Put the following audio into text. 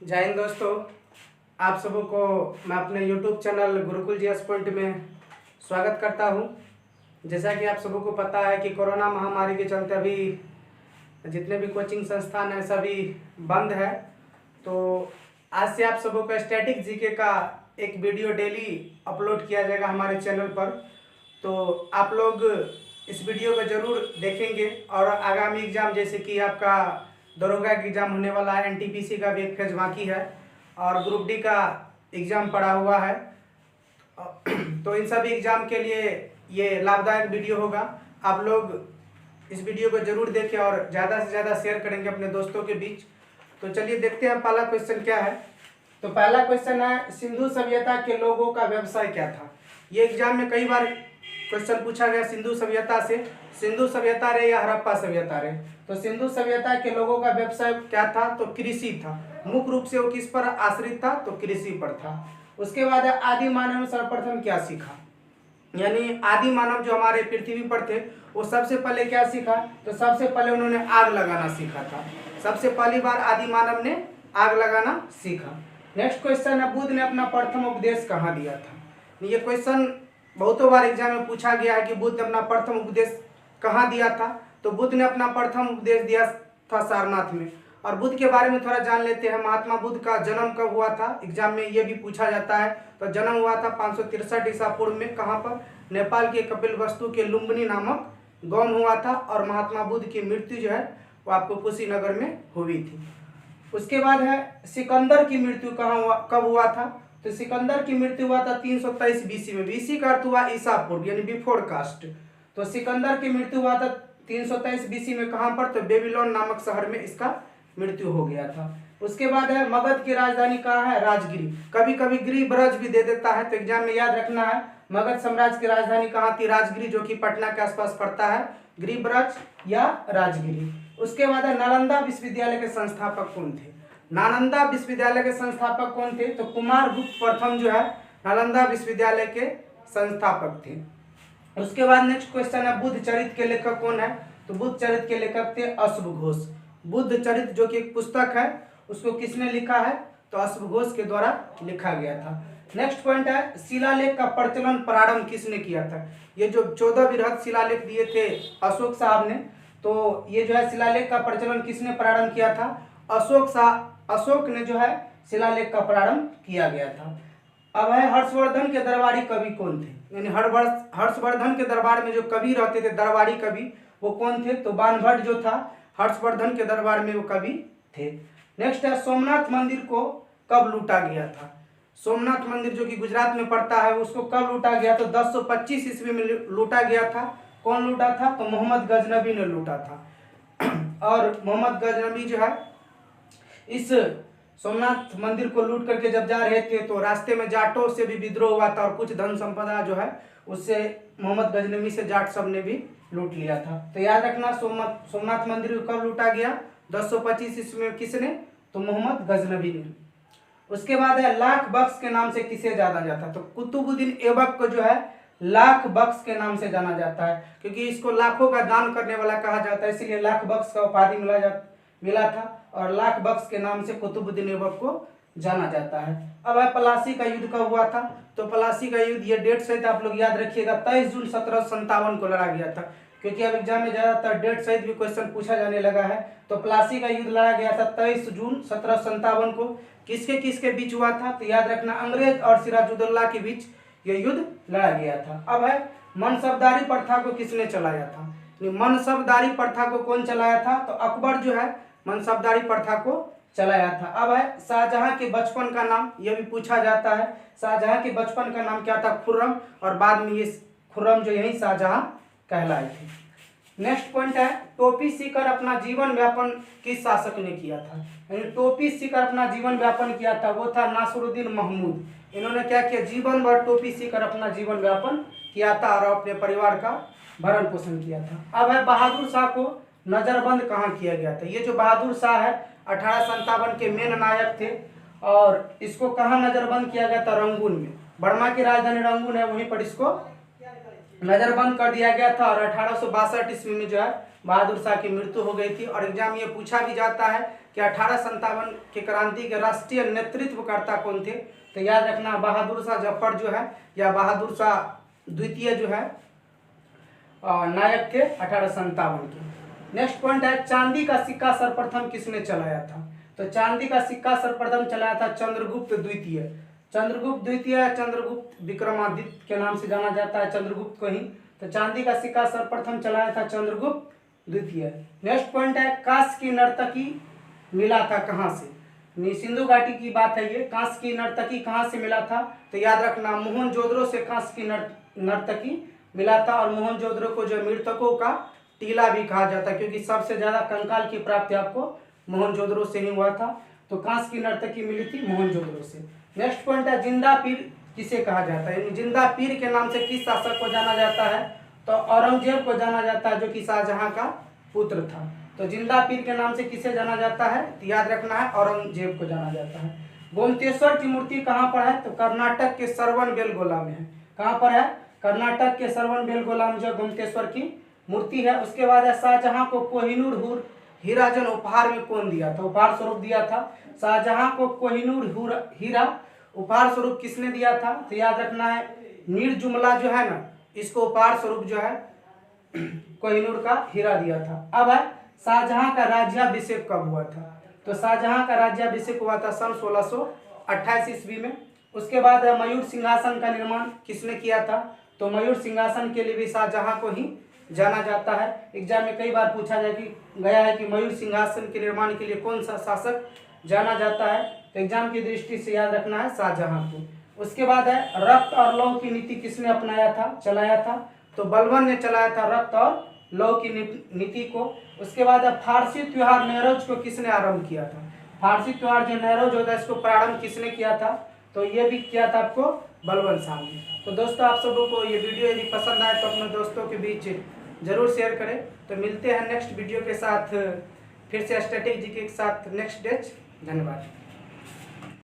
जय हिंद दोस्तों। आप सबों को मैं अपने YouTube channel Gurukul GS point में स्वागत करता हूं। जैसा कि आप सबों को पता है कि कोरोना महामारी के चलते अभी जितने भी कोचिंग संस्थान हैं सभी बंद है। तो आज से आप सबों को स्टैटिक जीके का एक वीडियो डेली अपलोड किया जाएगा हमारे चैनल पर। तो आप लोग इस वीडियो को ज़रूर देखेंगे और आगामी एग्ज़ाम जैसे कि आपका दरोगा का एग्ज़ाम होने वाला है, एनटीपीसी का भी एक फेज बाकी है और ग्रुप डी का एग्ज़ाम पड़ा हुआ है। तो इन सभी एग्ज़ाम के लिए ये लाभदायक वीडियो होगा। आप लोग इस वीडियो को ज़रूर देखें और ज़्यादा से ज़्यादा शेयर करेंगे अपने दोस्तों के बीच। तो चलिए देखते हैं पहला क्वेश्चन क्या है। तो पहला क्वेश्चन है, सिंधु सभ्यता के लोगों का व्यवसाय क्या था। ये एग्जाम में कई बार क्वेश्चन पूछा गया सिंधु सभ्यता से, सिंधु सभ्यता रहे या हड़प्पा सभ्यता रहे। तो सिंधु सभ्यता के लोगों का व्यवसाय क्या था, तो कृषि था। मुख्य रूप से वो किस पर आश्रित था, तो कृषि पर था। उसके बाद आदि मानव ने सर्वप्रथम क्या सीखा, यानी आदि मानव जो हमारे पृथ्वी पर थे वो सबसे पहले क्या सीखा, तो सबसे पहले उन्होंने आग लगाना सीखा था। सबसे पहली बार आदि मानव ने आग लगाना सीखा। नेक्स्ट क्वेश्चन है, बुद्ध ने अपना प्रथम उपदेश कहाँ दिया था। ये क्वेश्चन बहुतों बार एग्जाम में पूछा गया है कि बुद्ध ने अपना प्रथम उपदेश कहाँ दिया था। तो बुद्ध ने अपना प्रथम उपदेश दिया था सारनाथ में। और बुद्ध के बारे में थोड़ा जान लेते हैं। महात्मा बुद्ध का जन्म कब हुआ था, एग्जाम में ये भी पूछा जाता है। तो जन्म हुआ था 563 ईसा पूर्व में। कहाँ पर, नेपाल के कपिलवस्तु के लुम्बिनी नामक गांव में हुआ था। और महात्मा बुद्ध की मृत्यु जो है वो आपको कुशीनगर में हुई थी। उसके बाद है, सिकंदर की मृत्यु कब हुआ था। तो सिकंदर की मृत्यु हुआ था 323 बीसी में। बीसी का अर्थ हुआ ईसा पूर्व यानी बिफोर कास्ट। तो सिकंदर की मृत्यु हुआ था 323 बीसी में। कहाँ पर, तो बेबीलोन नामक शहर में इसका मृत्यु हो गया था। उसके बाद है, मगध की राजधानी कहाँ है, राजगिरी। कभी कभी गिरी ब्रज भी दे देता है, तो एग्जाम में याद रखना है मगध साम्राज्य की राजधानी कहाँ थी, राजगिरी, जो कि पटना के आसपास पड़ता है। गिरिब्रज या राजगिरी। उसके बाद है, नालंदा विश्वविद्यालय के संस्थापक कौन थे। नालंदा विश्वविद्यालय के संस्थापक कौन थे, तो कुमारगुप्त प्रथम जो है नालंदा विश्वविद्यालय के संस्थापक थे। उसके बाद नेक्स्ट क्वेश्चन है, बुद्ध चरित्र के लेखक कौन है। तो बुद्ध चरित्र के लेखक थे अश्व घोष। बुद्ध चरित्र जो कि एक पुस्तक है उसको किसने लिखा है, तो अश्व घोष के द्वारा लिखा गया था। नेक्स्ट पॉइंट है, शिलालेख का प्रचलन प्रारंभ किसने किया था। ये जो 14 बृहद शिलालेख दिए थे अशोक साहब ने, तो ये जो है शिलालेख का प्रचलन किसने प्रारंभ किया था, अशोक ने जो है शिलालेख का प्रारंभ किया गया था। अब है, हर्षवर्धन के दरबारी कवि कौन थे, यानी हर्षवर्धन के दरबार में जो कवि रहते थे दरबारी कवि वो कौन थे, तो बाणभट्ट जो था हर्षवर्धन के दरबार में वो कवि थे। नेक्स्ट है, सोमनाथ मंदिर को कब लूटा गया था। सोमनाथ मंदिर जो कि गुजरात में पड़ता है उसको कब लूटा गया, तो 1025 ईस्वी में लूटा गया था। कौन लूटा था, तो मोहम्मद गजनबी ने लूटा था। और मोहम्मद गजनबी जो है इस सोमनाथ मंदिर को लूट करके जब जा रहे थे तो रास्ते में जाटों से भी विद्रोह हुआ था और कुछ धन संपदा जो है उससे मोहम्मद गजनबी से जाट सब ने भी लूट लिया था। तो याद रखना, सोमनाथ मंदिर को कब लूटा गया, 1025 ईस्वी में। किसने, तो मोहम्मद गजनबी ने। उसके बाद है, लाख बख्श के नाम से किसे जाना जाता है। तो कुतुबुद्दीन ऐबक को जो है लाख बख्श के नाम से जाना जाता है, क्योंकि इसको लाखों का दान करने वाला कहा जाता है, इसलिए लाख बख्श का उपाधि मिला था। और लाख बख्श के नाम से कुतुबुद्दीन ऐबक को जाना जाता है। अब है, पलासी का युद्ध कब हुआ था। तो पलासी का युद्ध, ये डेट सहित आप लोग याद रखिएगा, 23 जून 1757 को लड़ा गया था। क्योंकि अब एग्जाम में ज्यादातर डेट सहित भी क्वेश्चन पूछा जाने लगा है। तो पलासी का युद्ध लड़ा गया था 23 जून 1757 को। किसके किसके बीच हुआ था, तो याद रखना अंग्रेज और सिराजुद्दौला के बीच ये युद्ध लड़ा गया था। अब है, मनसबदारी प्रथा को किसने चलाया था। मनसबदारी प्रथा को कौन चलाया था, तो अकबर जो है मनसबदारी प्रथा को चलाया था। अब है, शाहजहां के बचपन का नाम, यह भी पूछा जाता है। शाहजहां के बचपन का नाम क्या था, खुर्रम, और बाद में ये खुर्रम जो यही शाहजहां कहलाए थे। नेक्स्ट पॉइंट है, टोपी सीकर अपना जीवन व्यापन किस शासक ने किया था। यानी टोपी सीकर अपना जीवन व्यापन किया था वो था नासिरुद्दीन महमूद। इन्होंने क्या किया, जीवन भर टोपी सीकर अपना जीवन व्यापन किया था और अपने परिवार का भरण पोषण किया था। अब है, बहादुर शाह को नजरबंद कहाँ किया गया था। ये जो बहादुर शाह है 1857 के मेन नायक थे और इसको कहाँ नजरबंद किया गया था, रंगून में। बर्मा की राजधानी रंगून है, वहीं पर इसको नजरबंद कर दिया गया था। और 1862 ईस्वी में जो है बहादुर शाह की मृत्यु हो गई थी। और एग्जाम ये पूछा भी जाता है कि 1857 की क्रांति के राष्ट्रीय नेतृत्वकर्ता कौन थे। तो याद रखना बहादुर शाह जफर जो है या बहादुर शाह द्वितीय जो है नायक थे 1857 के। नेक्स्ट पॉइंट है चांदी का सिक्का सर्वप्रथम किसने चलाया था। तो चांदी का सिक्का सर्वप्रथम चलाया था चंद्रगुप्त द्वितीय। चंद्रगुप्त द्वितीय चंद्रगुप्त विक्रमादित्य के नाम से जाना जाता है चंद्रगुप्त को ही। तो चांदी का सिक्का सर्वप्रथम चलाया था चंद्रगुप्त द्वितीय। नेक्स्ट पॉइंट है कांस्य की नर्तकी मिला था कहाँ से। सिंधु घाटी की बात है ये। कांस्य की नर्तकी कहाँ से मिला था। तो याद रखना मोहनजोदड़ो से कांस्य की नर्तकी मिला था। और मोहनजोदड़ो को जो मृतकों का टीला भी कहा जाता है क्योंकि सबसे ज्यादा कंकाल की प्राप्ति आपको मोहनजोदड़ो से ही हुआ था। तो कांस्य की नर्तकी मिली थी मोहनजोदड़ो से। नेक्स्ट पॉइंट है जिंदा पीर किसे कहा जाता है। जिंदा पीर के नाम से किस शासक को जाना जाता है। तो औरंगजेब को जाना जाता है जो कि शाहजहां का पुत्र था। तो जिंदा पीर के नाम से किसे जाना जाता है। तो याद रखना है औरंगजेब को जाना जाता है। गोमतेश्वर की मूर्ति कहाँ पर है। तो कर्नाटक के श्रवणबेलगोला में है। कहाँ पर है। कर्नाटक के श्रवणबेलगोला में जो गोमतेश्वर की मूर्ति है। उसके बाद है शाहजहां को कोहिनूर हीरा जन उपहार में कौन दिया था। उपहार स्वरूप दिया था शाहजहां को कोहिनूर हीरा उपहार स्वरूप किसने दिया था। तो याद रखना है मीर जुमला जो है ना इसको उपहार स्वरूप जो है कोहिनूर का हीरा दिया था। अब है शाहजहां का राज्याभिषेक कब हुआ था। तो शाहजहां का राज्याभिषेक हुआ था सन 1628 ईस्वी में। उसके बाद है मयूर सिंहासन का निर्माण किसने किया था। तो मयूर सिंहासन के लिए भी शाहजहां को ही जाना जाता है। एग्जाम में कई बार पूछा गया है कि मयूर सिंहासन के निर्माण के लिए कौन सा शासक जाना जाता है। तो एग्जाम की दृष्टि से याद रखना है शाहजहां को। उसके बाद है रक्त और लौह की नीति किसने अपनाया था चलाया था। तो बलबन ने चलाया था रक्त और लौह की नीति को। उसके बाद है फारसी त्योहार नौरोज को किसने आरंभ किया था। फारसी त्योहार जो नौरोज होता है इसको प्रारंभ किसने किया था। तो ये भी किया था आपको बलबन शाह ने। तो दोस्तों आप सबों को ये वीडियो यदि पसंद आए तो अपने दोस्तों के बीच जरूर शेयर करें। तो मिलते हैं नेक्स्ट वीडियो के साथ फिर से स्टैटिक जीके के साथ नेक्स्ट डेज। धन्यवाद।